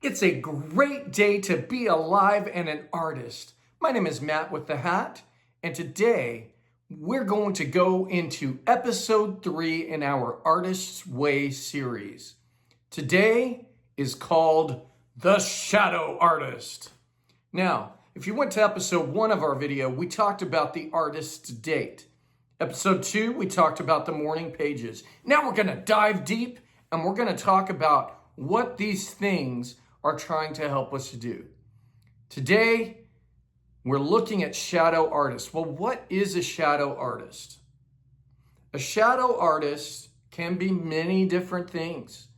It's a great day to be alive and an artist. My name is Matt with the Hat, and today we're going to go into episode 3 in our Artist's Way series. Today is called The Shadow Artist. Now, if you went to episode 1 of our video, we talked about the artist's date. Episode 2, we talked about the morning pages. Now we're going to dive deep and we're going to talk about what these things are trying to help us to do. Today, we're looking at shadow artists. Well, what is a shadow artist? A shadow artist can be many different things.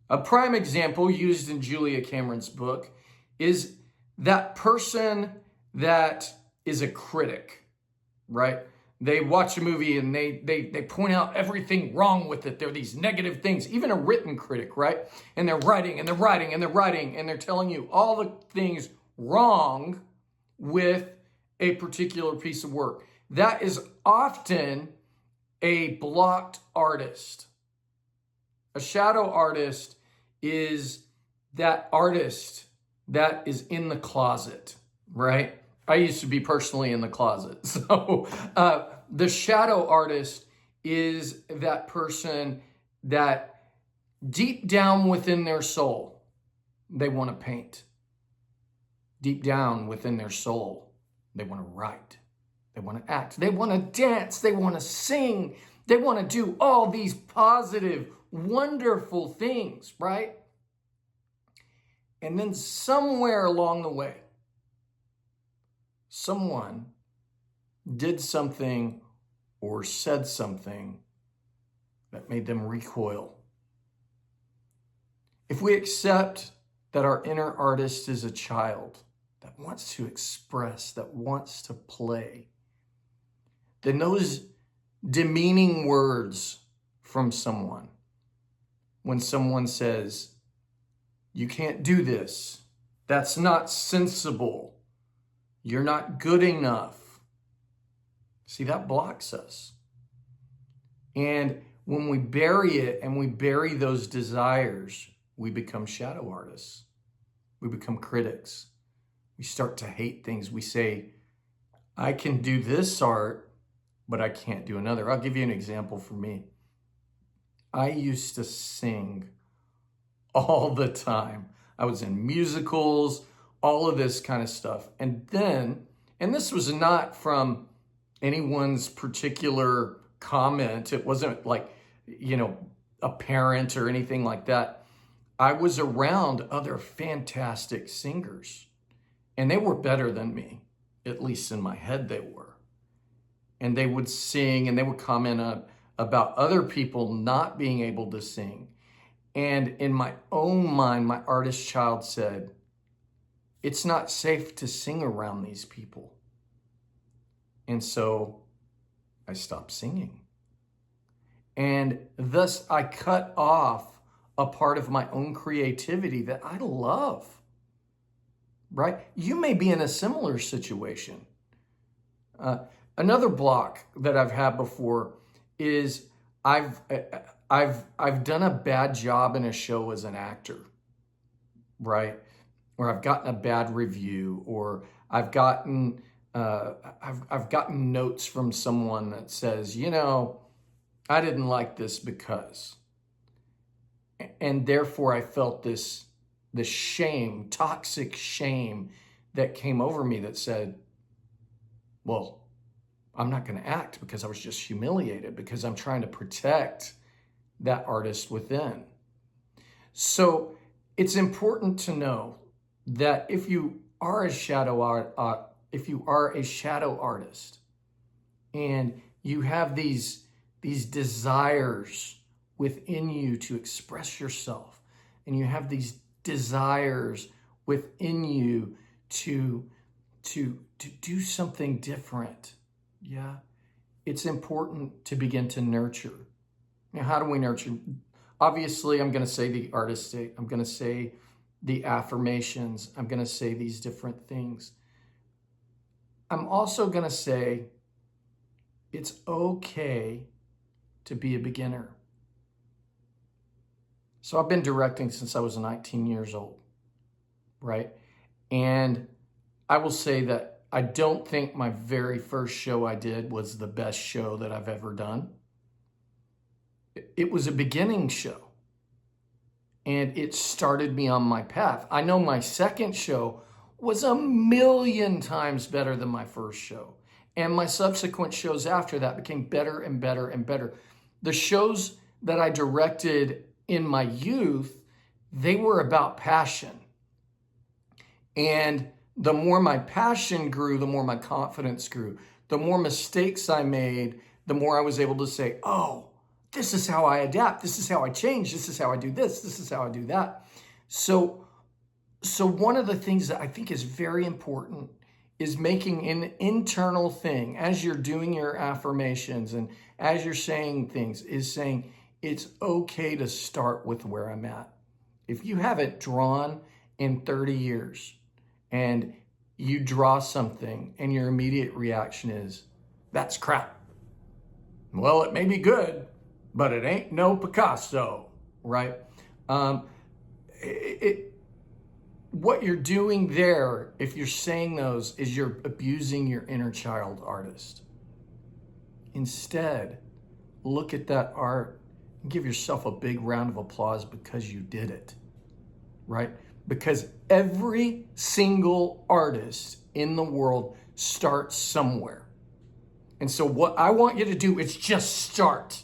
A prime example used in Julia Cameron's book is that person that is a critic, right? They watch a movie and they point out everything wrong with it. There are these negative things, even a written critic, right? And they're writing and they're writing and they're writing and they're telling you all the things wrong with a particular piece of work. That is often a blocked artist. A shadow artist is that artist that is in the closet, right? I used to be personally in the closet. So the shadow artist is that person that deep down within their soul, they want to paint. Deep down within their soul, they want to write. They want to act. They want to dance. They want to sing. They want to do all these positive, wonderful things, right? And then somewhere along the way, someone did something or said something that made them recoil. If we accept that our inner artist is a child that wants to express, that wants to play, then those demeaning words from someone, when someone says, "You can't do this, that's not sensible, you're not good enough," see, that blocks us. And when we bury it and we bury those desires, we become shadow artists. We become critics. We start to hate things. We say, I can do this art, but I can't do another. I'll give you an example for me. I used to sing all the time. I was in musicals, all of this kind of stuff. And this was not from anyone's particular comment. It wasn't like, a parent or anything like that. I was around other fantastic singers, and they were better than me, at least in my head they were. And they would sing and they would comment about other people not being able to sing. And in my own mind, my artist child said, it's not safe to sing around these people. And so I stopped singing. And thus I cut off a part of my own creativity that I love, right? You may be in a similar situation. Another block that I've had before is I've done a bad job in a show as an actor, right? Or I've gotten a bad review, or I've gotten notes from someone that says, I didn't like this because, and therefore I felt this shame, toxic shame that came over me that said, well, I'm not going to act because I was just humiliated because I'm trying to protect that artist within. So it's important to know that if you are a shadow artist and you have these desires within you to express yourself, and you have these desires within you to do something different, it's important to begin to nurture. Now, how do we nurture? Obviously, I'm going to say the artist state. I'm going to say the affirmations. I'm going to say these different things. I'm also going to say it's okay to be a beginner. So I've been directing since I was 19 years old. right? And I will say that I don't think my very first show I did was the best show that I've ever done. It was a beginning show, and it started me on my path. I know my second show was a million times better than my first show. And my subsequent shows after that became better and better and better. The shows that I directed in my youth, they were about passion. And the more my passion grew, the more my confidence grew. The more mistakes I made, the more I was able to say, oh, this is how I adapt. This is how I change. This is how I do this. This is how I do that. So one of the things that I think is very important is making an internal thing as you're doing your affirmations and as you're saying things, is saying it's okay to start with where I'm at. If you haven't drawn in 30 years and you draw something and your immediate reaction is, that's crap. Well, it may be good, but it ain't no Picasso, right? What you're doing there, if you're saying those, is you're abusing your inner child artist. Instead, look at that art and give yourself a big round of applause because you did it, right? Because every single artist in the world starts somewhere. And so what I want you to do is just start.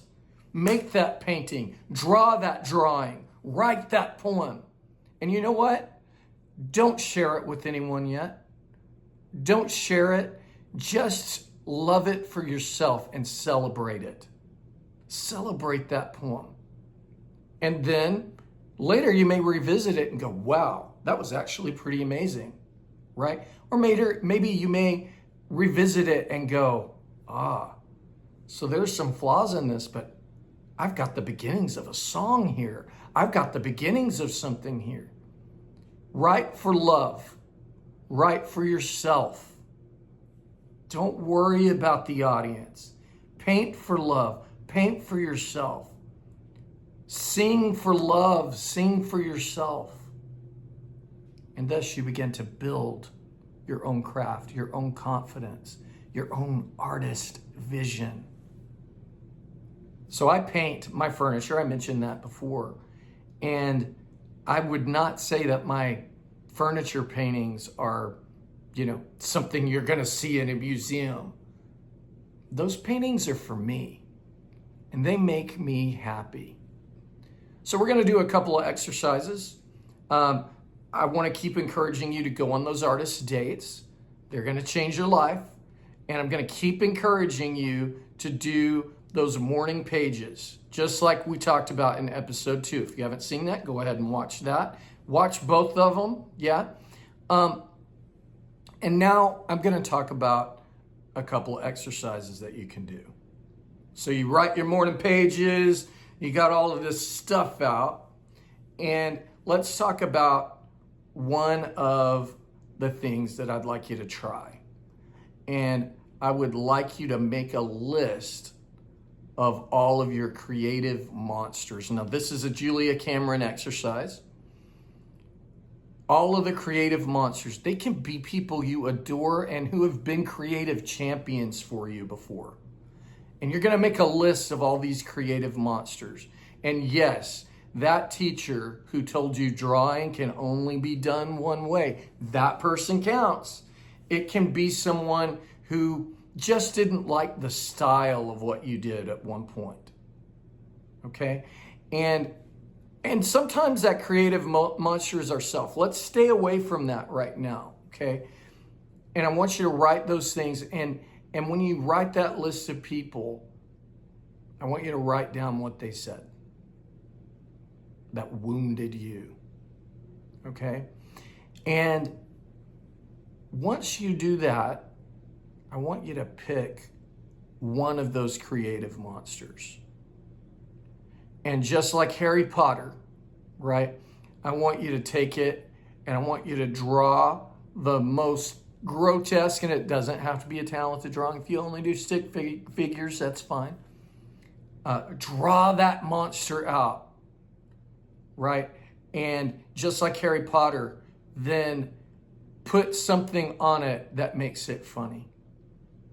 Make that painting, draw that drawing, write that poem. And you know what? Don't share it with anyone yet. Don't share it. Just love it for yourself and celebrate it. Celebrate that poem. And then later you may revisit it and go, wow, that was actually pretty amazing, right? Or maybe you may revisit it and go, so there's some flaws in this, but I've got the beginnings of a song here. I've got the beginnings of something here. Write for love. Write for yourself. Don't worry about the audience. Paint for love. Paint for yourself. Sing for love. Sing for yourself. And thus you begin to build your own craft, your own confidence, your own artist vision. So I paint my furniture. I mentioned that before. And I would not say that my furniture paintings are, something you're going to see in a museum. Those paintings are for me, and they make me happy. So we're going to do a couple of exercises. I want to keep encouraging you to go on those artist dates. They're going to change your life. And I'm going to keep encouraging you to do those morning pages, just like we talked about in episode 2. If you haven't seen that, go ahead and watch that. Watch both of them, yeah. And now I'm going to talk about a couple of exercises that you can do. So you write your morning pages, you got all of this stuff out, and let's talk about one of the things that I'd like you to try. And I would like you to make a list of all of your creative monsters. Now, this is a Julia Cameron exercise. All of the creative monsters, they can be people you adore and who have been creative champions for you before. And you're going to make a list of all these creative monsters. And yes, that teacher who told you drawing can only be done one way, that person counts. It can be someone who just didn't like the style of what you did at one point. Okay? And sometimes that creative monster is ourself. Let's stay away from that right now. Okay? And I want you to write those things. And when you write that list of people, I want you to write down what they said that wounded you. Okay? And once you do that, I want you to pick one of those creative monsters. And just like Harry Potter, right? I want you to take it and I want you to draw the most grotesque, and it doesn't have to be a talented drawing. If you only do stick figures, that's fine. Draw that monster out, right? And just like Harry Potter, then put something on it that makes it funny,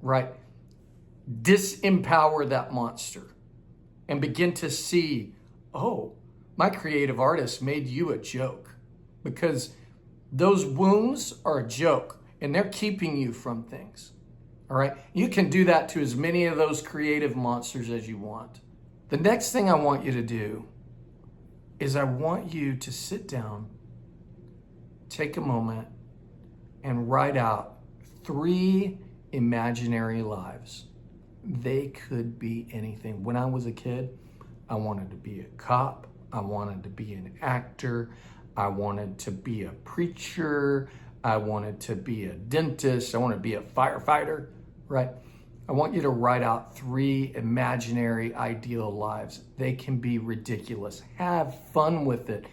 right? Disempower that monster and begin to see, oh, my creative artist made you a joke, because those wounds are a joke and they're keeping you from things. All right. You can do that to as many of those creative monsters as you want. The next thing I want you to do is I want you to sit down, take a moment, and write out 3 imaginary lives. They could be anything. When I was a kid, I wanted to be a cop. I wanted to be an actor. I wanted to be a preacher. I wanted to be a dentist. I wanted to be a firefighter, right? I want you to write out 3 imaginary ideal lives. They can be ridiculous. Have fun with it.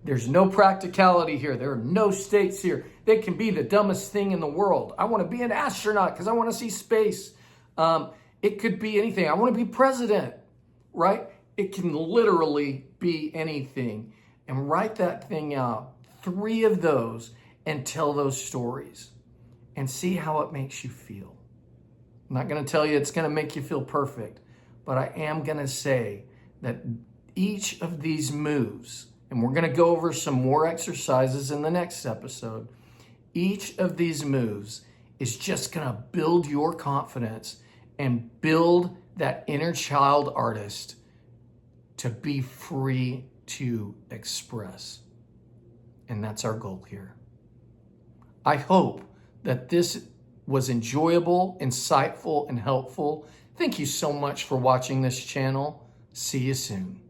There's no practicality here. There are no stakes here. They can be the dumbest thing in the world. I want to be an astronaut because I want to see space. It could be anything. I want to be president, right? It can literally be anything. And write that thing out, 3 of those, and tell those stories and see how it makes you feel. I'm not going to tell you it's going to make you feel perfect, but I am going to say that each of these moves, and we're going to go over some more exercises in the next episode, each of these moves is just going to build your confidence and build that inner child artist to be free to express. And that's our goal here. I hope that this was enjoyable, insightful, and helpful. Thank you so much for watching this channel. See you soon.